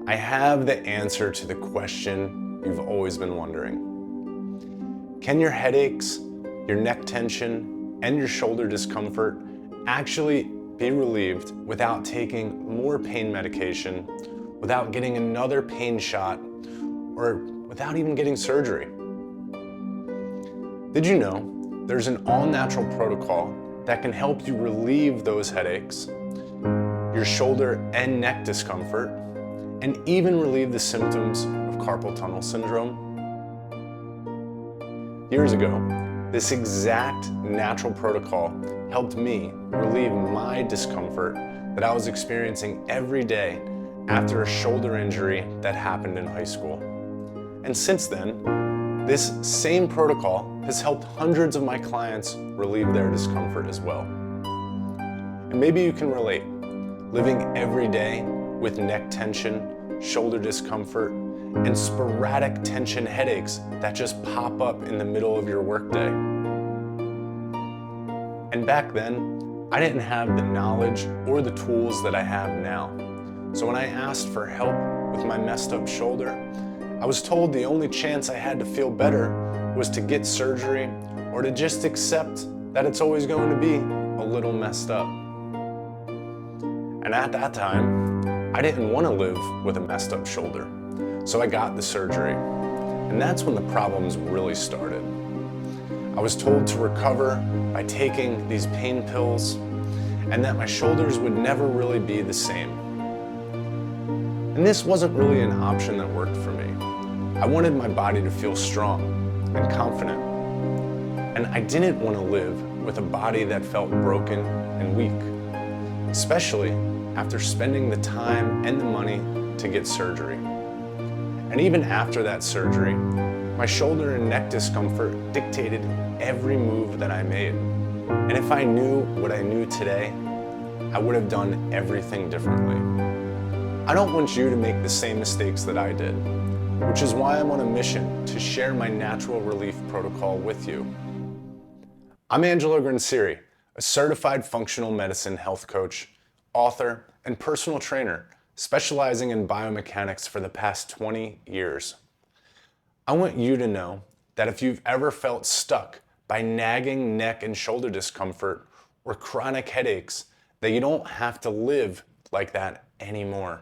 I have the answer to the question you've always been wondering. Can your headaches, your neck tension, and your shoulder discomfort actually be relieved without taking more pain medication, without getting another pain shot, or without even getting surgery? Did you know there's an all-natural protocol that can help you relieve those headaches, your shoulder and neck discomfort, and even relieve the symptoms of carpal tunnel syndrome? Years ago, this exact natural protocol helped me relieve my discomfort that I was experiencing every day after a shoulder injury that happened in high school. And since then, this same protocol has helped hundreds of my clients relieve their discomfort as well. And maybe you can relate, living every day with neck tension, shoulder discomfort, and sporadic tension headaches that just pop up in the middle of your workday. And back then, I didn't have the knowledge or the tools that I have now. So when I asked for help with my messed up shoulder, I was told the only chance I had to feel better was to get surgery or to just accept that it's always going to be a little messed up. And at that time, I didn't want to live with a messed up shoulder. So I got the surgery. And that's when the problems really started. I was told to recover by taking these pain pills and that my shoulders would never really be the same. And this wasn't really an option that worked for me. I wanted my body to feel strong and confident. And I didn't want to live with a body that felt broken and weak, especially after spending the time and the money to get surgery. And even after that surgery, my shoulder and neck discomfort dictated every move that I made. And if I knew what I knew today, I would have done everything differently. I don't want you to make the same mistakes that I did, which is why I'm on a mission to share my natural relief protocol with you. I'm Angelo Grinceri, a certified functional medicine health coach, author, and personal trainer specializing in biomechanics for the past 20 years. I want you to know that if you've ever felt stuck by nagging neck and shoulder discomfort or chronic headaches, that you don't have to live like that anymore.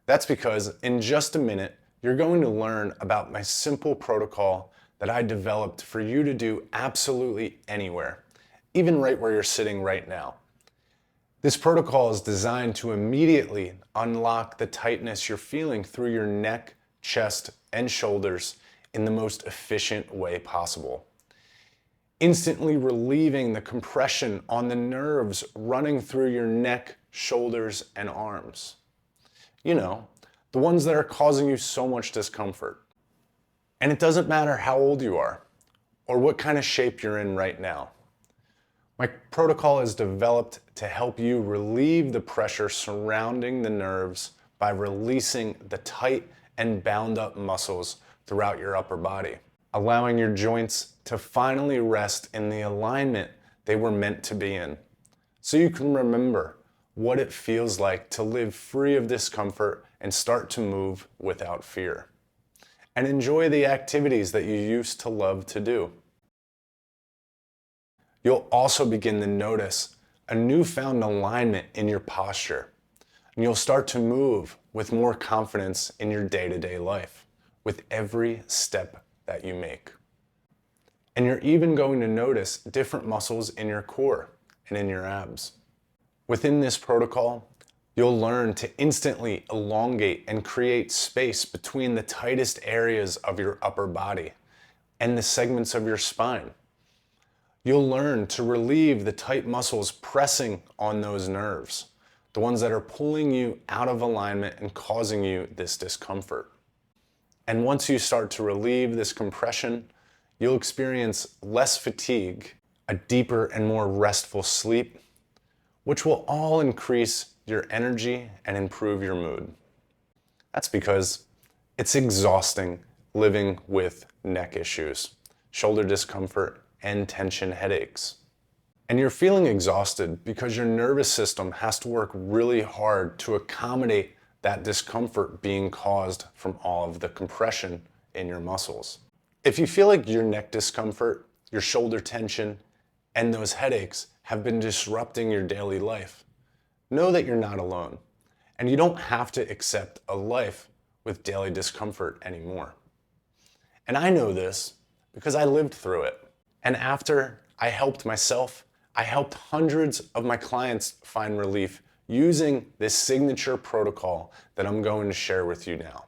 That's because in just a minute, you're going to learn about my simple protocol that I developed for you to do absolutely anywhere, even right where you're sitting right now. This protocol is designed to immediately unlock the tightness you're feeling through your neck, chest, and shoulders in the most efficient way possible, instantly relieving the compression on the nerves running through your neck, shoulders, and arms. You know, the ones that are causing you so much discomfort. And it doesn't matter how old you are or what kind of shape you're in right now. My protocol is developed to help you relieve the pressure surrounding the nerves by releasing the tight and bound up muscles throughout your upper body, allowing your joints to finally rest in the alignment they were meant to be in, so you can remember what it feels like to live free of discomfort and start to move without fear, and enjoy the activities that you used to love to do. You'll also begin to notice a newfound alignment in your posture, and you'll start to move with more confidence in your day-to-day life with every step that you make. And you're even going to notice different muscles in your core and in your abs. Within this protocol, you'll learn to instantly elongate and create space between the tightest areas of your upper body and the segments of your spine. You'll learn to relieve the tight muscles pressing on those nerves, the ones that are pulling you out of alignment and causing you this discomfort. And once you start to relieve this compression, you'll experience less fatigue, a deeper and more restful sleep, which will all increase your energy and improve your mood. That's because it's exhausting living with neck issues, shoulder discomfort, and tension headaches. And you're feeling exhausted because your nervous system has to work really hard to accommodate that discomfort being caused from all of the compression in your muscles. If you feel like your neck discomfort, your shoulder tension, and those headaches have been disrupting your daily life, know that you're not alone, and you don't have to accept a life with daily discomfort anymore. And I know this because I lived through it. And after I helped myself, I helped hundreds of my clients find relief using this signature protocol that I'm going to share with you now.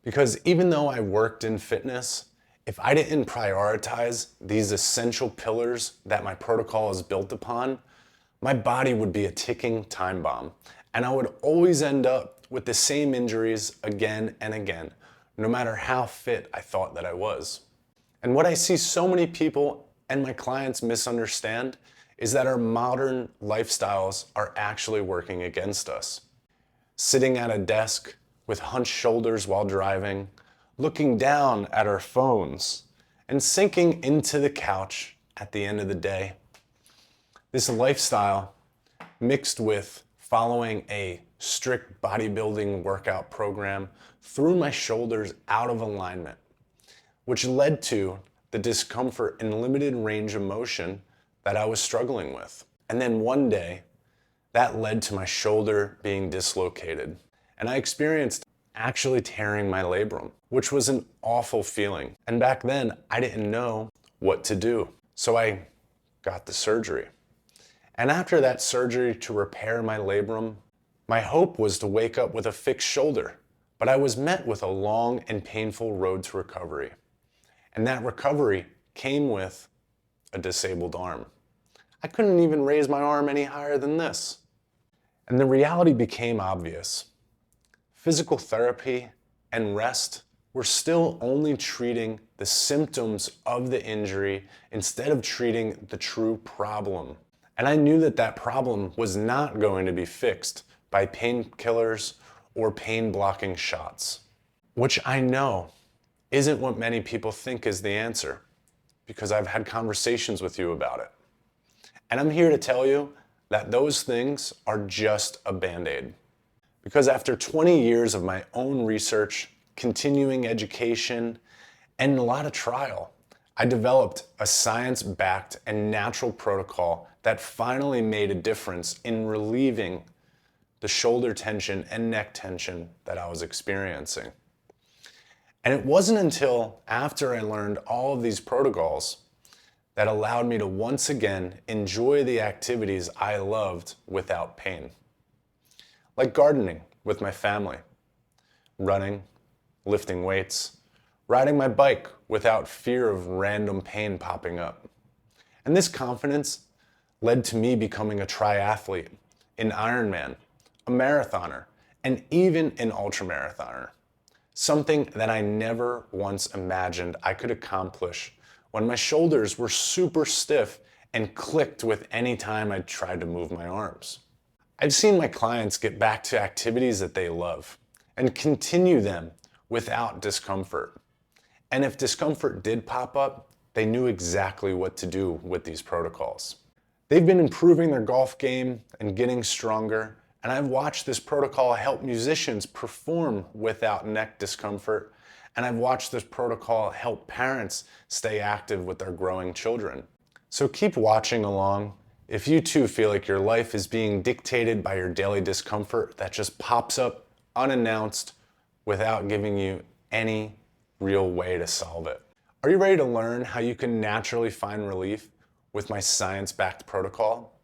Because even though I worked in fitness, if I didn't prioritize these essential pillars that my protocol is built upon, my body would be a ticking time bomb, and I would always end up with the same injuries again and again, no matter how fit I thought that I was. And what I see so many people and my clients misunderstand is that our modern lifestyles are actually working against us. Sitting at a desk with hunched shoulders while driving, looking down at our phones, and sinking into the couch at the end of the day. This lifestyle, mixed with following a strict bodybuilding workout program, threw my shoulders out of alignment, which led to the discomfort and limited range of motion that I was struggling with. And then one day, that led to my shoulder being dislocated. And I experienced actually tearing my labrum, which was an awful feeling. And back then, I didn't know what to do. So I got the surgery. And after that surgery to repair my labrum, my hope was to wake up with a fixed shoulder. But I was met with a long and painful road to recovery. And that recovery came with a disabled arm. I couldn't even raise my arm any higher than this. And the reality became obvious. Physical therapy and rest were still only treating the symptoms of the injury instead of treating the true problem. And I knew that that problem was not going to be fixed by painkillers or pain-blocking shots, which I know isn't what many people think is the answer, because I've had conversations with you about it. And I'm here to tell you that those things are just a Band-Aid. Because after 20 years of my own research, continuing education, and a lot of trial, I developed a science-backed and natural protocol that finally made a difference in relieving the shoulder tension and neck tension that I was experiencing. And it wasn't until after I learned all of these protocols that allowed me to once again enjoy the activities I loved without pain. Like gardening with my family, running, lifting weights, riding my bike without fear of random pain popping up. And this confidence led to me becoming a triathlete, an Ironman, a marathoner, and even an ultramarathoner. Something that I never once imagined I could accomplish when my shoulders were super stiff and clicked with any time I tried to move my arms. I've seen my clients get back to activities that they love and continue them without discomfort. And if discomfort did pop up, they knew exactly what to do with these protocols. They've been improving their golf game and getting stronger, and I've watched this protocol help musicians perform without neck discomfort, and I've watched this protocol help parents stay active with their growing children. So keep watching along. If you too feel like your life is being dictated by your daily discomfort that just pops up unannounced without giving you any real way to solve it. Are you ready to learn how you can naturally find relief with my science-backed protocol?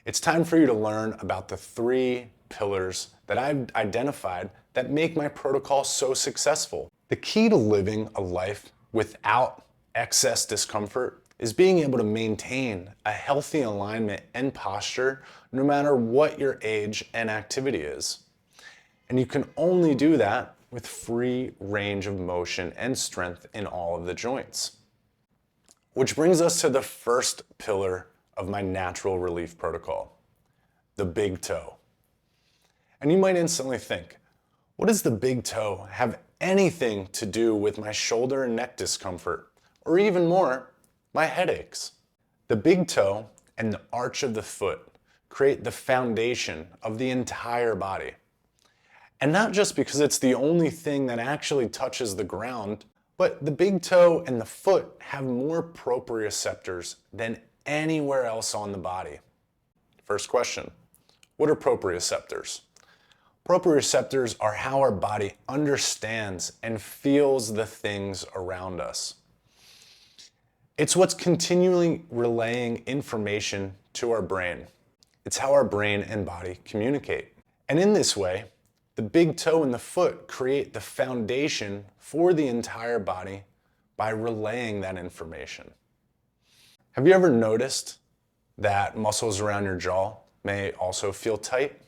It's time for you to learn about the 3 pillars that I've identified that make my protocol so successful. The key to living a life without excess discomfort is being able to maintain a healthy alignment and posture no matter what your age and activity is. And you can only do that with free range of motion and strength in all of the joints. Which brings us to the first pillar of my natural relief protocol, the big toe. And you might instantly think, what does the big toe have anything to do with my shoulder and neck discomfort, or even more, my headaches? The big toe and the arch of the foot create the foundation of the entire body. And not just because it's the only thing that actually touches the ground, but the big toe and the foot have more proprioceptors than anywhere else on the body. First question, what are proprioceptors? Proprioceptors are how our body understands and feels the things around us. It's what's continually relaying information to our brain. It's how our brain and body communicate. And in this way, the big toe and the foot create the foundation for the entire body by relaying that information. Have you ever noticed that muscles around your jaw may also feel tight?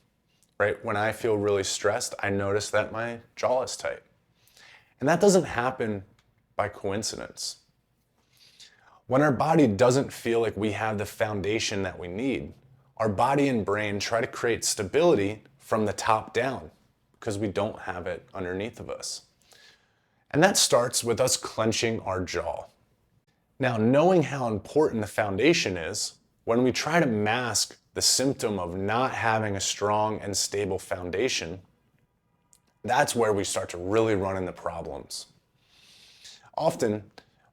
Right? When I feel really stressed, I notice that my jaw is tight. And that doesn't happen by coincidence. When our body doesn't feel like we have the foundation that we need, our body and brain try to create stability from the top down because we don't have it underneath of us. And that starts with us clenching our jaw. Now, knowing how important the foundation is, when we try to mask the symptom of not having a strong and stable foundation, that's where we start to really run into problems. Often,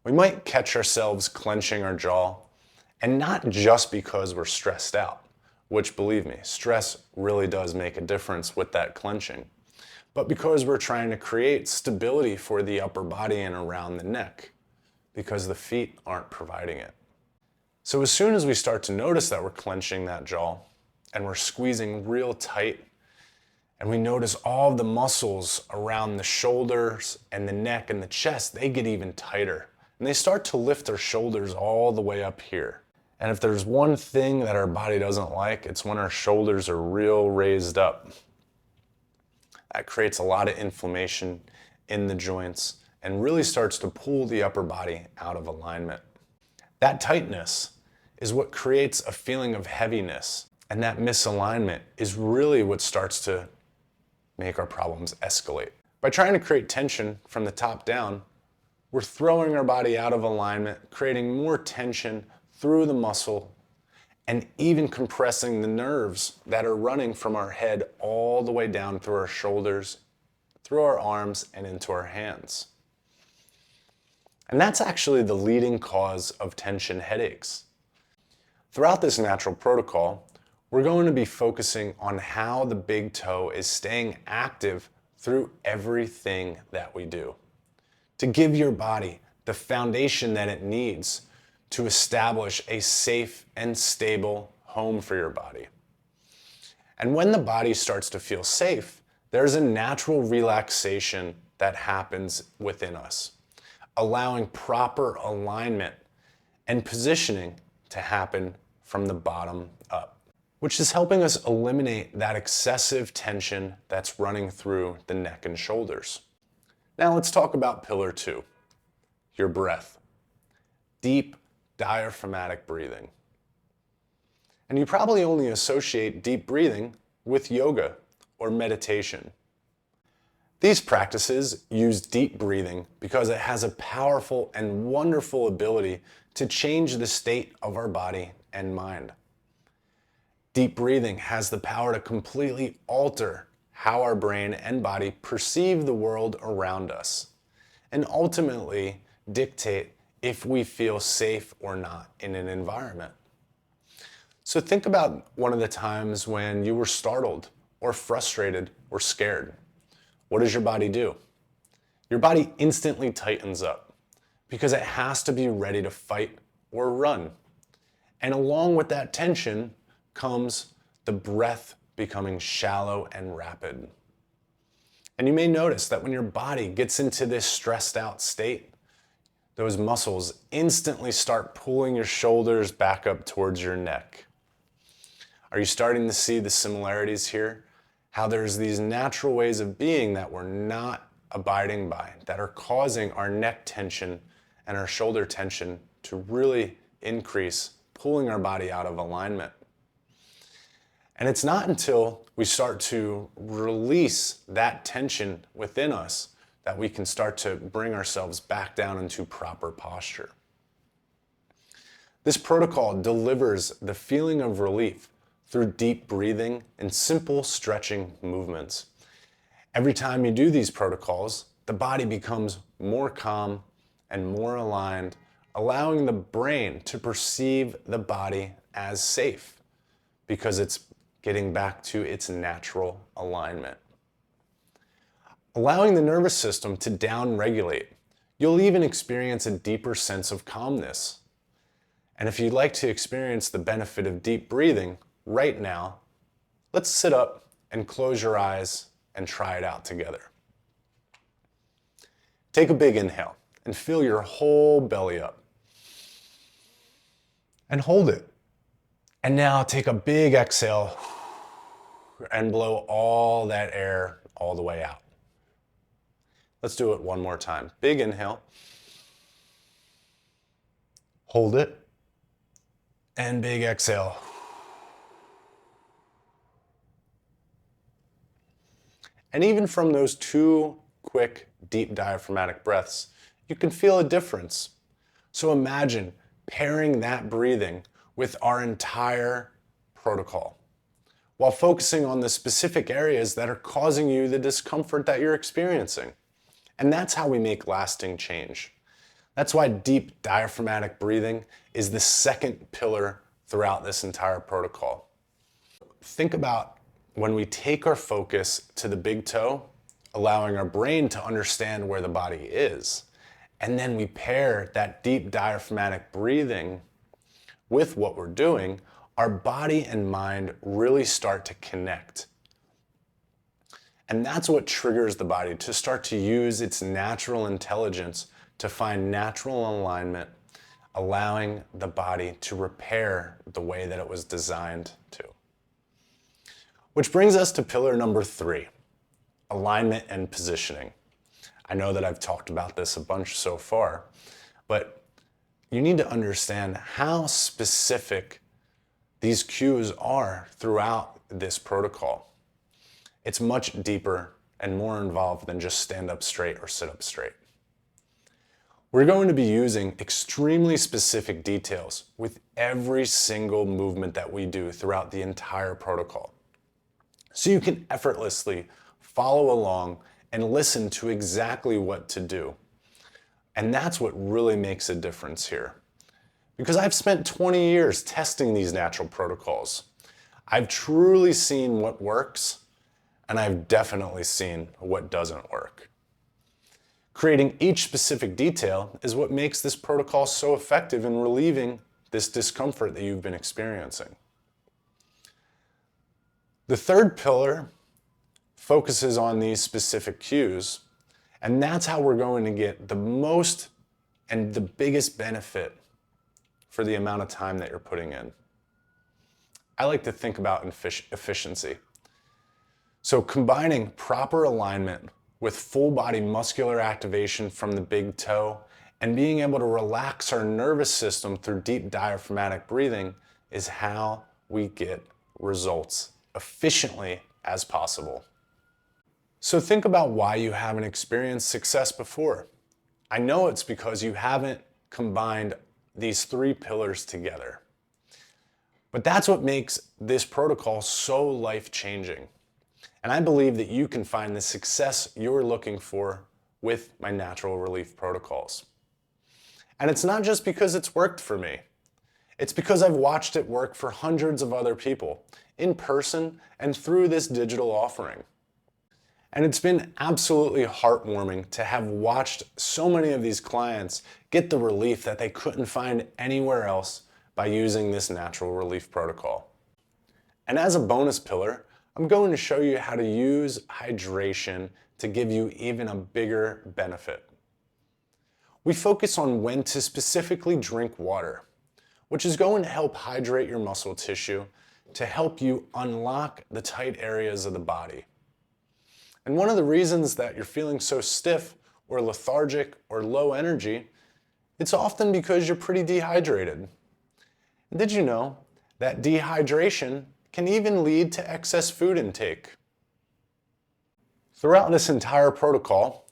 we might catch ourselves clenching our jaw, and not just because we're stressed out, which, believe me, stress really does make a difference with that clenching, but because we're trying to create stability for the upper body and around the neck, because the feet aren't providing it. So as soon as we start to notice that we're clenching that jaw and we're squeezing real tight, and we notice all of the muscles around the shoulders and the neck and the chest, they get even tighter. And they start to lift our shoulders all the way up here. And if there's one thing that our body doesn't like, it's when our shoulders are real raised up. That creates a lot of inflammation in the joints and really starts to pull the upper body out of alignment. That tightness is what creates a feeling of heaviness, and that misalignment is really what starts to make our problems escalate. By trying to create tension from the top down, we're throwing our body out of alignment, creating more tension through the muscle, and even compressing the nerves that are running from our head all the way down through our shoulders, through our arms, and into our hands. And that's actually the leading cause of tension headaches. Throughout this natural protocol, we're going to be focusing on how the big toe is staying active through everything that we do, to give your body the foundation that it needs to establish a safe and stable home for your body. And when the body starts to feel safe, there's a natural relaxation that happens within us, allowing proper alignment and positioning to happen from the bottom up, which is helping us eliminate that excessive tension that's running through the neck and shoulders. Now let's talk about pillar 2, your breath. Deep diaphragmatic breathing. And you probably only associate deep breathing with yoga or meditation. These practices use deep breathing because it has a powerful and wonderful ability to change the state of our body and mind. Deep breathing has the power to completely alter how our brain and body perceive the world around us, and ultimately dictate if we feel safe or not in an environment. So think about one of the times when you were startled or frustrated or scared. What does your body do? Your body instantly tightens up because it has to be ready to fight or run. And along with that tension comes the breath becoming shallow and rapid. And you may notice that when your body gets into this stressed out state, those muscles instantly start pulling your shoulders back up towards your neck. Are you starting to see the similarities here? How there's these natural ways of being that we're not abiding by, that are causing our neck tension and our shoulder tension to really increase, pulling our body out of alignment. And it's not until we start to release that tension within us that we can start to bring ourselves back down into proper posture. This protocol delivers the feeling of relief through deep breathing and simple stretching movements. Every time you do these protocols, the body becomes more calm and more aligned, allowing the brain to perceive the body as safe because it's getting back to its natural alignment. Allowing the nervous system to down-regulate, you'll even experience a deeper sense of calmness. And if you'd like to experience the benefit of deep breathing right now, let's sit up and close your eyes and try it out together. Take a big inhale and fill your whole belly up. And hold it. And now take a big exhale and blow all that air all the way out. Let's do it one more time. Big inhale. Hold it. And big exhale. And even from those 2 quick, deep diaphragmatic breaths, you can feel a difference. So imagine pairing that breathing with our entire protocol, while focusing on the specific areas that are causing you the discomfort that you're experiencing. And that's how we make lasting change. That's why deep diaphragmatic breathing is the second pillar throughout this entire protocol. Think about when we take our focus to the big toe, allowing our brain to understand where the body is, and then we pair that deep diaphragmatic breathing with what we're doing, our body and mind really start to connect. And that's what triggers the body to start to use its natural intelligence to find natural alignment, allowing the body to repair the way that it was designed to. Which brings us to pillar number 3, alignment and positioning. I know that I've talked about this a bunch so far, but you need to understand how specific these cues are throughout this protocol. It's much deeper and more involved than just stand up straight or sit up straight. We're going to be using extremely specific details with every single movement that we do throughout the entire protocol, so you can effortlessly follow along and listen to exactly what to do. And that's what really makes a difference here. Because I've spent 20 years testing these natural protocols. I've truly seen what works, and I've definitely seen what doesn't work. Creating each specific detail is what makes this protocol so effective in relieving this discomfort that you've been experiencing. The third pillar focuses on these specific cues, and that's how we're going to get the most and the biggest benefit for the amount of time that you're putting in. I like to think about efficiency. So combining proper alignment with full body muscular activation from the big toe and being able to relax our nervous system through deep diaphragmatic breathing is how we get results efficiently as possible. So think about why you haven't experienced success before. I know it's because you haven't combined these 3 pillars together. But that's what makes this protocol so life-changing. And I believe that you can find the success you're looking for with my natural relief protocols. And it's not just because it's worked for me. It's because I've watched it work for hundreds of other people, in person and through this digital offering. And it's been absolutely heartwarming to have watched so many of these clients get the relief that they couldn't find anywhere else by using this natural relief protocol. And as a bonus pillar, I'm going to show you how to use hydration to give you even a bigger benefit. We focus on when to specifically drink water, which is going to help hydrate your muscle tissue to help you unlock the tight areas of the body. And one of the reasons that you're feeling so stiff or lethargic or low energy, it's often because you're pretty dehydrated. And did you know that dehydration can even lead to excess food intake? Throughout this entire protocol,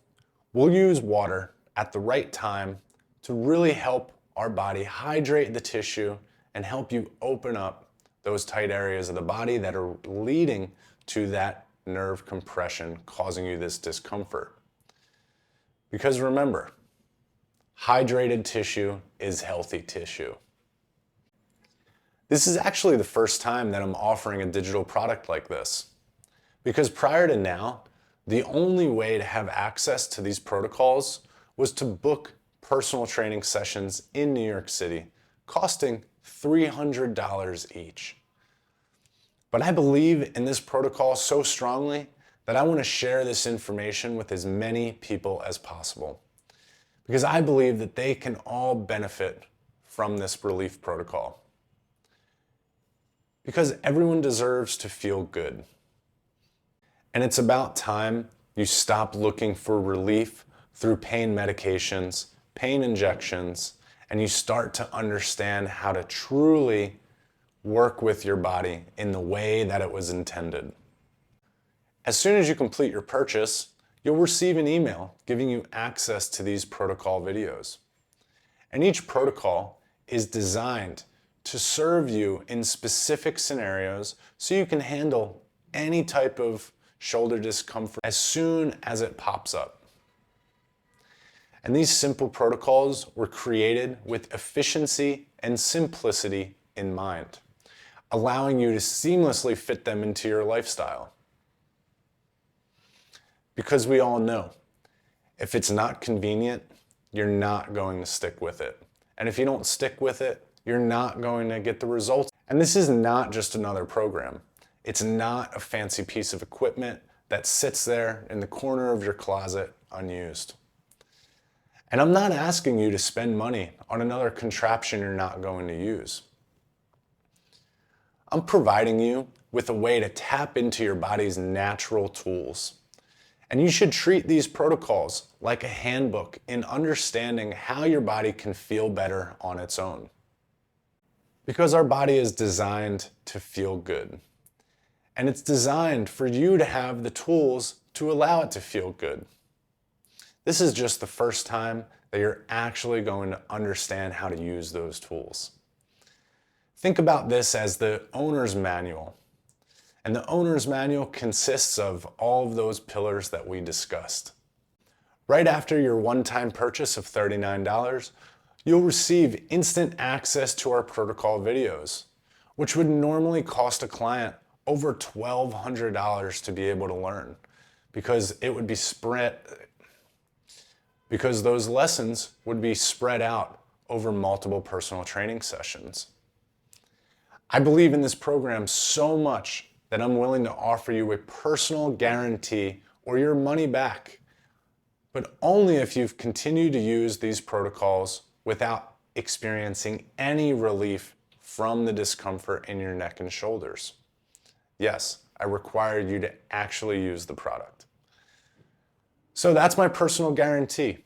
we'll use water at the right time to really help our body hydrate the tissue and help you open up those tight areas of the body that are leading to that nerve compression causing you this discomfort. Because remember, hydrated tissue is healthy tissue. This is actually the first time that I'm offering a digital product like this. Because prior to now, the only way to have access to these protocols was to book personal training sessions in New York City, costing $300 each. But I believe in this protocol so strongly that I want to share this information with as many people as possible, because I believe that they can all benefit from this relief protocol. Because everyone deserves to feel good. And it's about time you stop looking for relief through pain medications, pain injections, and you start to understand how to truly work with your body in the way that it was intended. As soon as you complete your purchase, you'll receive an email giving you access to these protocol videos. And each protocol is designed to serve you in specific scenarios so you can handle any type of shoulder discomfort as soon as it pops up. And these simple protocols were created with efficiency and simplicity in mind, allowing you to seamlessly fit them into your lifestyle. Because we all know, if it's not convenient, you're not going to stick with it. And if you don't stick with it, you're not going to get the results. And this is not just another program. It's not a fancy piece of equipment that sits there in the corner of your closet unused. And I'm not asking you to spend money on another contraption you're not going to use. I'm providing you with a way to tap into your body's natural tools. And you should treat these protocols like a handbook in understanding how your body can feel better on its own. Because our body is designed to feel good. And it's designed for you to have the tools to allow it to feel good. This is just the first time that you're actually going to understand how to use those tools. Think about this as the owner's manual. And the owner's manual consists of all of those pillars that we discussed. Right after your one-time purchase of $39, you'll receive instant access to our protocol videos, which would normally cost a client over $1,200 to be able to learn, because those lessons would be spread out over multiple personal training sessions. I believe in this program so much that I'm willing to offer you a personal guarantee or your money back, but only if you've continued to use these protocols without experiencing any relief from the discomfort in your neck and shoulders. Yes, I require you to actually use the product. So that's my personal guarantee.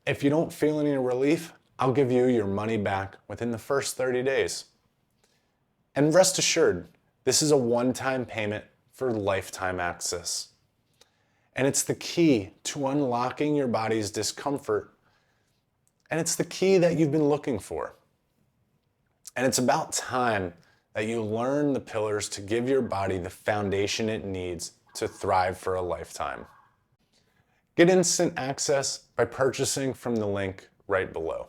If you don't feel any relief, I'll give you your money back within the first 30 days. And rest assured, this is a one-time payment for lifetime access. And it's the key to unlocking your body's discomfort. And it's the key that you've been looking for. And it's about time that you learn the pillars to give your body the foundation it needs to thrive for a lifetime. Get instant access by purchasing from the link right below.